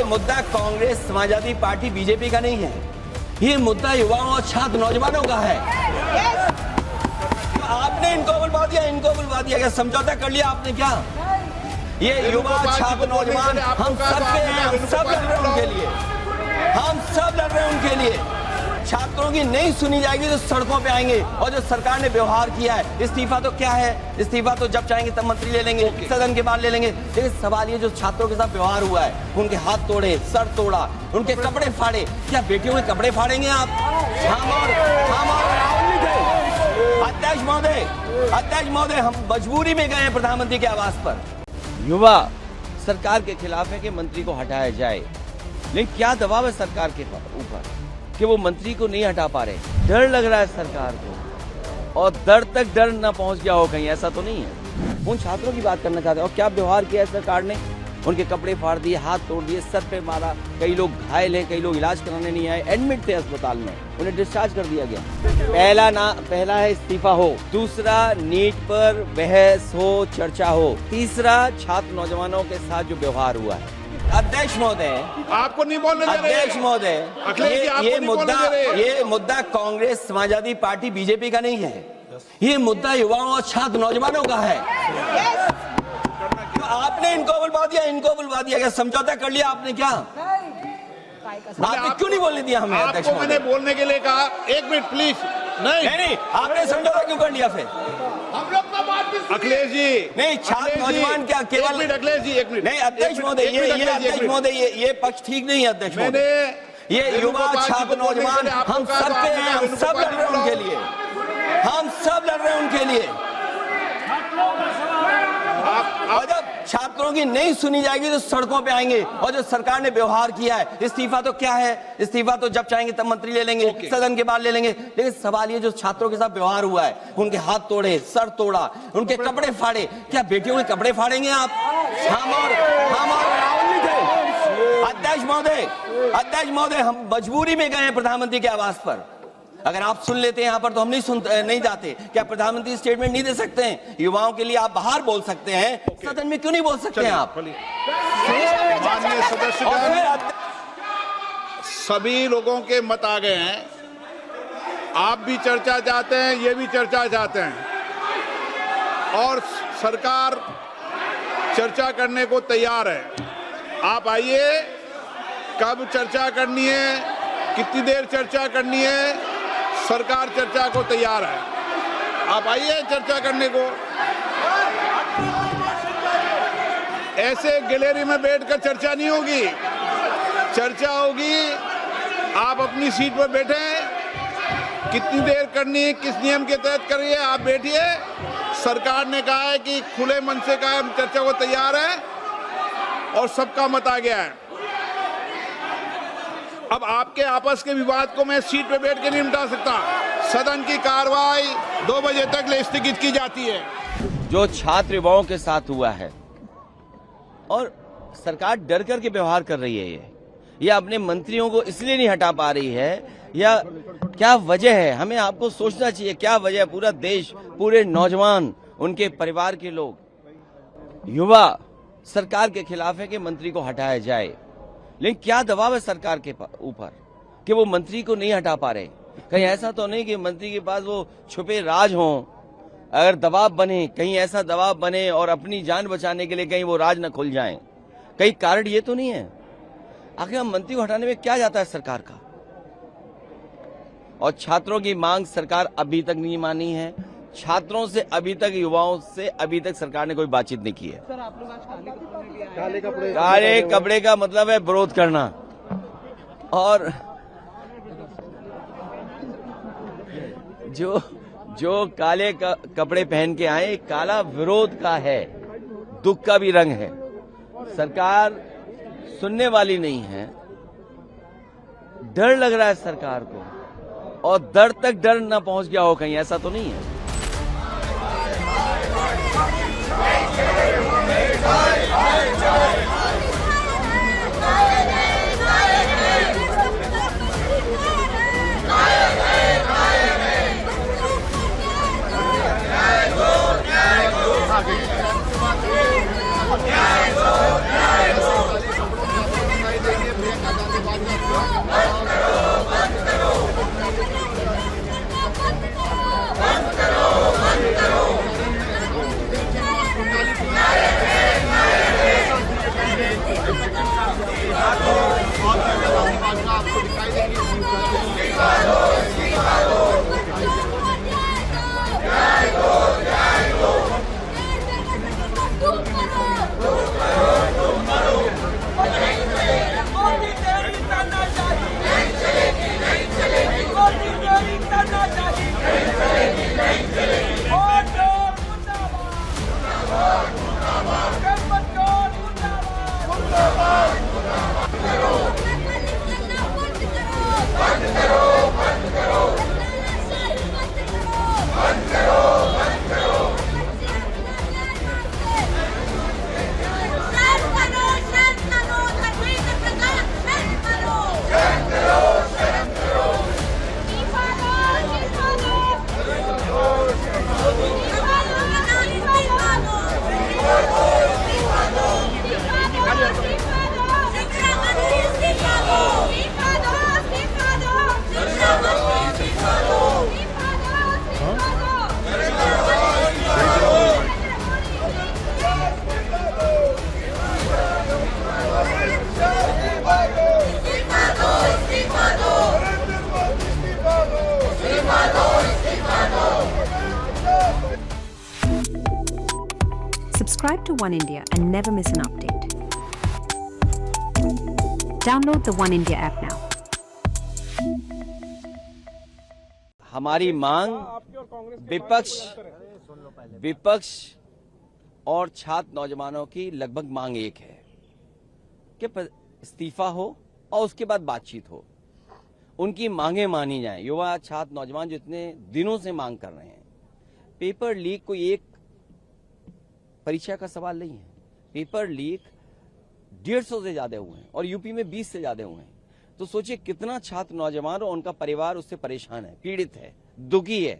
मुद्दा Congress, Samajwadi party, BJP का नहीं है। ये मुद्दा युवाओं और छात्र नौजवानों का है। आपने इनको बुलवा दिया, क्या समझौता कर लिया आपने क्या? ये युवा, छात्र, नौजवान हम सब पे हैं, हम सब लड़ रहे हैं उनके लिए, हम सब लड़ रहे हैं उनके लिए। छात्रों की नहीं सुनी जाएगी तो सड़कों पे आएंगे। और जो सरकार ने व्यवहार किया है, इस्तीफा तो क्या है, इस्तीफा तो जब चाहेंगे तब मंत्री ले लेंगे, सदन के बाद ले लेंगे। लेकिन सवाल ये जो छात्रों के साथ व्यवहार हुआ है, उनके हाथ तोड़े, सर तोड़ा, उनके कपड़े फाड़े, क्या बेटियों के कपड़े फाड़ेंगे आप? हम और राहुल जी थे। अध्यक्ष महोदय, हम मजबूरी में गए हैं प्रधानमंत्री के आवास पर। युवा सरकार के खिलाफ है कि मंत्री को हटाया जाए, लेकिन क्या दबाव है सरकार के ऊपर कि वो मंत्री को नहीं हटा पा रहे। डर लग रहा है सरकार को, और डर तक डर न पहुंच गया हो कहीं, ऐसा तो नहीं है। उन छात्रों की बात करना चाहते हैं। और क्या व्यवहार किया है सरकार ने? उनके कपड़े फाड़ दिए, हाथ तोड़ दिए, सर पे मारा, कई लोग घायल हैं, कई लोग इलाज कराने नहीं आए, एडमिट थे अस्पताल में, उन्हें डिस्चार्ज कर दिया गया। पहला है इस्तीफा हो, दूसरा नीट पर बहस हो, चर्चा हो, तीसरा छात्र नौजवानों के साथ जो व्यवहार हुआ है। अध्यक्ष महोदय, आपको नहीं बोलने दे रहे। अध्यक्ष महोदय, ये मुद्दा कांग्रेस, समाजवादी पार्टी, बीजेपी का नहीं है। ये मुद्दा युवाओं और छात्र नौजवानों का है। तो आपने इनको बुलवा दिया, क्या समझौता कर लिया आपने क्या? आपने क्यों नहीं बोलने दिया हमें? अध्यक्ष आपको मैंने बोलने के लिए कहा, एक मिनट प्लीज। नहीं, आपने समझौता क्यों कर लिया फिर? हम लोग का बात भी अखिलेश जी, नहीं, छात्र नौजवान क्या केवल? अखिलेश जी एक मिनट। नहीं अध्यक्ष महोदय, ये पक्ष ठीक नहीं है अध्यक्ष महोदय। ये युवा, छात्र, नौजवान हम सब पे हैं, हम सब लड़ रहे हैं उनके लिए, हम सब लड़ रहे हैं उनके लिए। और जब छात्रों की नहीं सुनी जाएगी तो सड़कों पे आएंगे। और जो सरकार ने व्यवहार किया है, इस्तीफा तो क्या है, इस्तीफा तो जब चाहेंगे तब मंत्री ले लेंगे, सदन के बाद ले लेंगे। लेकिन सवाल ये जो छात्रों के साथ व्यवहार हुआ है, उनके हाथ तोड़े, सर तोड़ा, उनके कपड़े फाड़े, क्या बेटियों के कपड़े फाड़ेंगे आप? हम और राहुल जी थे। अध्यक्ष महोदय, हम मजबूरी में गए हैं प्रधानमंत्री के आवास पर। अगर आप सुन लेते हैं यहाँ पर तो हम नहीं जाते। क्या प्रधानमंत्री स्टेटमेंट नहीं दे सकते हैं? युवाओं के लिए आप बाहर बोल सकते हैं, सदन में क्यों नहीं बोल सकते हैं आप? माननीय सदस्य, सभी लोगों के मत आ गए हैं। आप भी चर्चा चाहते हैं, ये भी चर्चा चाहते हैं, और सरकार चर्चा करने को तैयार है। आप आइए, कब चर्चा करनी है, कितनी देर चर्चा करनी है, सरकार चर्चा को तैयार है। आप आइए चर्चा करने को। ऐसे गैलरी में बैठकर चर्चा नहीं होगी, चर्चा होगी। आप अपनी सीट पर बैठे, कितनी देर करनी है, किस नियम के तहत करिए, आप बैठिए। सरकार ने कहा है कि खुले मन से कहा, हम चर्चा को तैयार है, और सबका मत आ गया है। अब आपके आपस के विवाद को मैं सीट पे बैठ के नहीं मिटा सकता। सदन की कार्रवाई 2 बजे तक स्थगित की जाती है। जो छात्र युवाओं के साथ हुआ है, और सरकार डर कर के व्यवहार कर रही है, ये अपने मंत्रियों को इसलिए नहीं हटा पा रही है, या क्या वजह है? हमें आपको सोचना चाहिए क्या वजह है। पूरा देश, पूरे नौजवान, उनके परिवार के लोग, युवा सरकार के खिलाफ है कि मंत्री को हटाया जाए, लेकिन क्या दबाव है सरकार के ऊपर कि वो मंत्री को नहीं हटा पा रहे। कहीं ऐसा तो नहीं कि मंत्री के पास वो छुपे राज हों? अगर दबाव बने, कहीं ऐसा दबाव बने और अपनी जान बचाने के लिए कहीं वो राज न खुल जाएं, कहीं कारण ये तो नहीं है? आखिर हम मंत्री को हटाने में क्या जाता है सरकार का? और छात्रों की मांग सरकार अभी तक नहीं मानी है। छात्रों से अभी तक, युवाओं से अभी तक सरकार ने कोई बातचीत नहीं की है। सर, आप लोग आज काले कपड़े का मतलब है विरोध करना, और जो काले कपड़े पहन के आए, काला विरोध का है, दुख का भी रंग है। सरकार सुनने वाली नहीं है। डर लग रहा है सरकार को, और डर तक डर न पहुंच गया हो कहीं, ऐसा तो नहीं है। Subscribe to One India and never miss an update. Download the One India app now. हमारी मांग विपक्ष और छात्र नौजवानों की लगभग मांग एक है कि इस्तीफा हो और उसके बाद बातचीत हो, उनकी मांगे मानी जाएं। युवा छात्र नौजवान जो इतने दिनों से मांग कर रहे हैं, पेपर लीक कोई एक परीक्षा का सवाल नहीं है। पेपर लीक 150 से ज्यादा हुए हैं और यूपी में 20 से ज्यादा हुए हैं। तो सोचिए कितना छात्र नौजवान और उनका परिवार उससे परेशान है, पीड़ित है, दुखी है।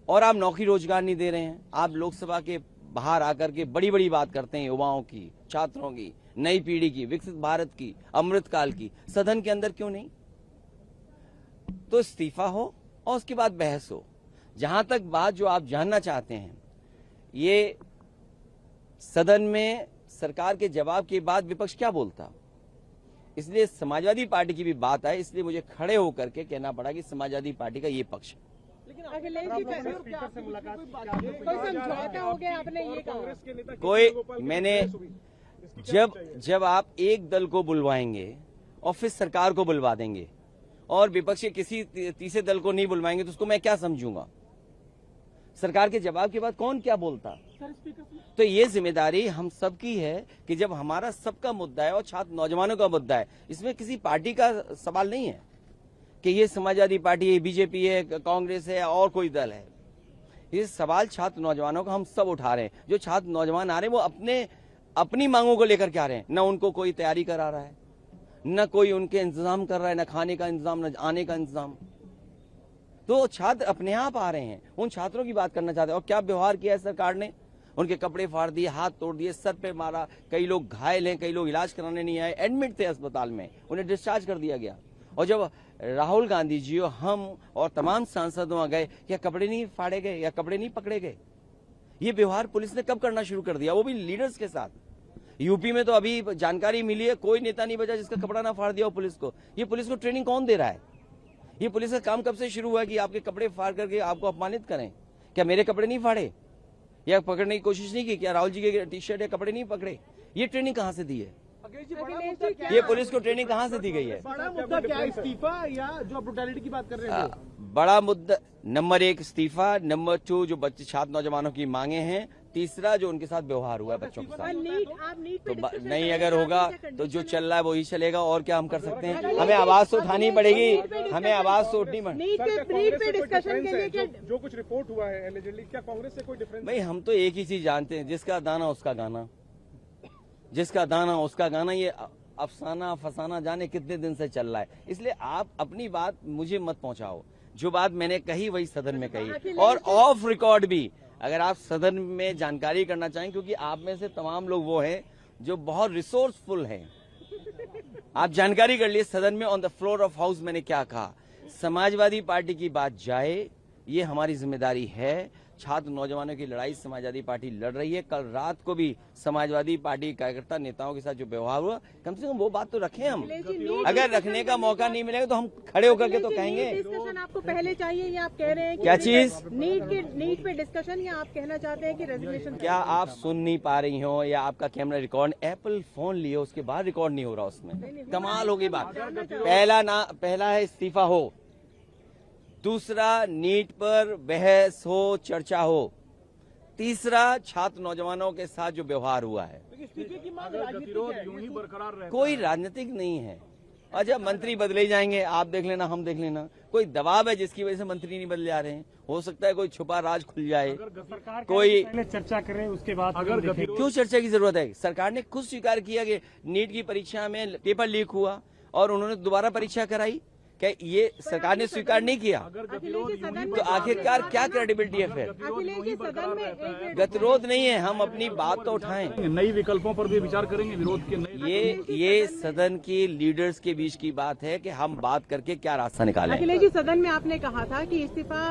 और आप नौकरी रोजगार नहीं दे रहे हैं। आप लोकसभा के बाहर आकर के बड़ी बड़ी बात करते हैं युवाओं की, छात्रों की, नई पीढ़ी की, विकसित भारत की, अमृतकाल की। सदन के अंदर क्यों नहीं? तो इस्तीफा हो और उसके बाद बहस हो। जहां तक बात जो आप जानना चाहते हैं, ये सदन में सरकार के जवाब के बाद विपक्ष क्या बोलता, इसलिए समाजवादी पार्टी की भी बात है। इसलिए मुझे खड़े होकर के कहना पड़ा कि समाजवादी पार्टी का ये पक्ष है। मैंने जब आप एक दल को बुलवाएंगे और फिर सरकार को बुलवा देंगे और विपक्ष के किसी तीसरे दल को नहीं बुलवाएंगे तो उसको मैं क्या समझूंगा? सरकार के जवाब के बाद कौन क्या बोलता? तो ये जिम्मेदारी हम सबकी है कि जब हमारा सबका मुद्दा है और छात्र नौजवानों का मुद्दा है, इसमें किसी पार्टी का सवाल नहीं है कि ये समाजवादी पार्टी है, बीजेपी है, कांग्रेस है और कोई दल है। ये सवाल छात्र नौजवानों का हम सब उठा रहे हैं। जो छात्र नौजवान आ रहे हैं वो अपनी मांगों को लेकर के आ रहे हैं। न उनको कोई तैयारी करा रहा है, न कोई उनके इंतजाम कर रहा है, न खाने का इंतजाम, न आने का इंतजाम। तो छात्र अपने आप आ रहे हैं। उन छात्रों की बात करना चाहते हैं। और क्या व्यवहार किया है सरकार ने? उनके कपड़े फाड़ दिए, हाथ तोड़ दिए, सर पे मारा। कई लोग घायल हैं, कई लोग इलाज कराने नहीं आए, एडमिट थे अस्पताल में, उन्हें डिस्चार्ज कर दिया गया। और जब राहुल गांधी जी और हम और तमाम सांसद वहां गए, क्या कपड़े नहीं फाड़े गए या कपड़े नहीं पकड़े गए? ये व्यवहार पुलिस ने कब करना शुरू कर दिया, वो भी लीडर्स के साथ? यूपी में तो अभी जानकारी मिली है, कोई नेता नहीं बचा जिसका कपड़ा ना फाड़ दिया हो पुलिस को। ये पुलिस को ट्रेनिंग कौन दे रहा है? ये पुलिस का काम कब से शुरू हुआ कि आपके कपड़े फाड़ करके आपको अपमानित करें? क्या मेरे कपड़े नहीं फाड़े या पकड़ने की कोशिश नहीं की? क्या राहुल जी के टी शर्ट या कपड़े नहीं पकड़े? ये ट्रेनिंग कहाँ से दी है? ये पुलिस को ट्रेनिंग कहाँ से दी गई है? बड़ा मुद्दा क्या है, इस्तीफा या जो ब्रुटैलिटी की बात कर रहे हैं? बड़ा मुद्दा नंबर 1 इस्तीफा, नंबर 2 जो बच्चे छात्र नौजवानों की मांगे हैं, तीसरा जो उनके साथ व्यवहार हुआ है बच्चों के साथ। तो नहीं अगर होगा तो जो चल रहा है वही चलेगा। और क्या हम कर सकते हैं? हमें आवाज तो उठानी पड़ेगी, हमें आवाज तो उठनी पड़ेगी। जो कुछ रिपोर्ट हुआ है एलिजिडली, क्या कांग्रेस से कोई डिफरेंस? भाई हम तो एक ही चीज जानते हैं, जिसका दाना उसका गाना, जिसका दाना उसका गाना। ये अफसाना फसाना जाने कितने दिन से चल रहा है। इसलिए आप अपनी बात मुझे मत पहुंचाओ। जो बात मैंने कही वही सदन में कही, और ऑफ रिकॉर्ड भी अगर आप सदन में जानकारी करना चाहें, क्योंकि आप में से तमाम लोग वो हैं जो बहुत रिसोर्सफुल हैं। आप जानकारी कर लिए सदन में on the floor of house मैंने क्या कहा। समाजवादी पार्टी की बात जाए, ये हमारी जिम्मेदारी है। छात्र नौजवानों की लड़ाई समाजवादी पार्टी लड़ रही है। कल रात को भी समाजवादी पार्टी कार्यकर्ता नेताओं के साथ जो व्यवहार हुआ, कम से कम वो बात तो रखें हम। अगर रखने का मौका नहीं मिलेगा तो हम खड़े होकर के तो कहेंगे। डिस्कशन आपको पहले चाहिए या आप कह रहे हैं क्या चीज? नीट पे डिस्कशन, या आप कहना चाहते हैं कि रेजोल्यूशन? क्या आप सुन नहीं पा रही हो या आपका कैमरा रिकॉर्ड? एप्पल फोन लियो, उसके बाद रिकॉर्ड नहीं हो रहा उसमें। कमाल होगी बात। पहला है इस्तीफा हो, दूसरा नीट पर बहस हो, चर्चा हो, तीसरा छात्र नौजवानों के साथ जो व्यवहार हुआ है। कोई राजनीतिक नहीं है। और जब मंत्री बदले जाएंगे, आप देख लेना, हम देख लेना। कोई दबाव है जिसकी वजह से मंत्री नहीं बदले जा रहे हैं। हो सकता है कोई छुपा राज खुल जाए। कोई चर्चा करें उसके बाद क्यों चर्चा की जरूरत है? सरकार ने खुद स्वीकार किया कि नीट की परीक्षा में पेपर लीक हुआ और उन्होंने दोबारा परीक्षा कराई। क्या ये सरकार ने स्वीकार नहीं किया? तो आखिरकार क्या क्रेडिबिलिटी है फिर? गतिरोध नहीं है। हम अपनी बात तो उठाएं। नई विकल्पों पर भी विचार करेंगे, विरोध के ये सदन की लीडर्स के बीच की बात है कि हम बात करके क्या रास्ता निकालें। अखिलेश जी, सदन में आपने कहा था कि इस्तीफा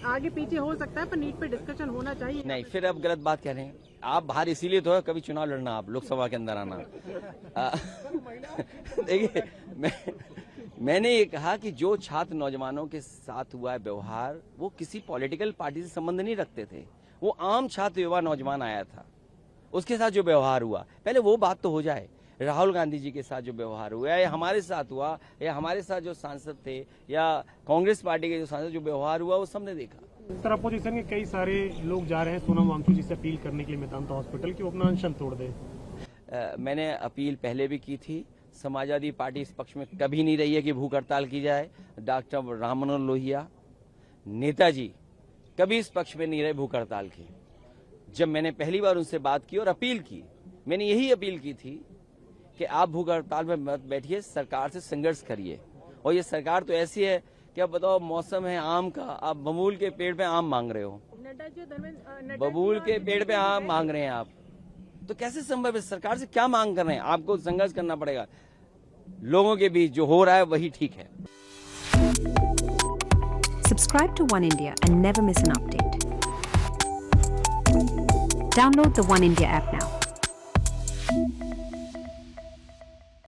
आगे पीछे हो सकता है, पर नीट पे डिस्कशन होना चाहिए। नहीं, फिर अब गलत बात कह रहे हैं आप। बाहर इसीलिए तो है कभी चुनाव लड़ना, आप लोकसभा के अंदर आना। देखिए, मैंने ये कहा कि जो छात्र नौजवानों के साथ हुआ है व्यवहार, वो किसी पॉलिटिकल पार्टी से संबंध नहीं रखते थे। वो आम छात्र युवा नौजवान आया था, उसके साथ जो व्यवहार हुआ, पहले वो बात तो हो जाए। राहुल गांधी जी के साथ जो व्यवहार हुआ या हमारे साथ हुआ या हमारे साथ जो सांसद थे या कांग्रेस पार्टी के जो सांसद जो व्यवहार हुआ वो सबने देखा। सर अपोजिशन के कई सारे लोग जा रहे हैं सोनम वांगचुक जी से अपील करने के लिए मेदांता हॉस्पिटल की वो अपना अनशन तोड़ दे। मैंने अपील पहले भी की थी। समाजवादी पार्टी इस पक्ष में कभी नहीं रही है कि भूख हड़ताल की जाए। डॉक्टर राम मनोहर लोहिया नेताजी कभी इस पक्ष में नहीं रहे भूख हड़ताल की। जब मैंने पहली बार उनसे बात की और अपील की, मैंने यही अपील की थी कि आप भूख हड़ताल में मत बैठिए, सरकार से संघर्ष करिए। और ये सरकार तो ऐसी है कि अब बताओ मौसम है आम का, आप बबूल के पेड़ पे आम मांग रहे हो, बबूल के पेड़ पे आम मांग रहे हैं आप, तो कैसे संभव है? सरकार से क्या मांग कर रहे हैं? आपको संघर्ष करना पड़ेगा। लोगों के बीच जो हो रहा है वही ठीक है। Subscribe to One India and never miss an update. Download the One India app now.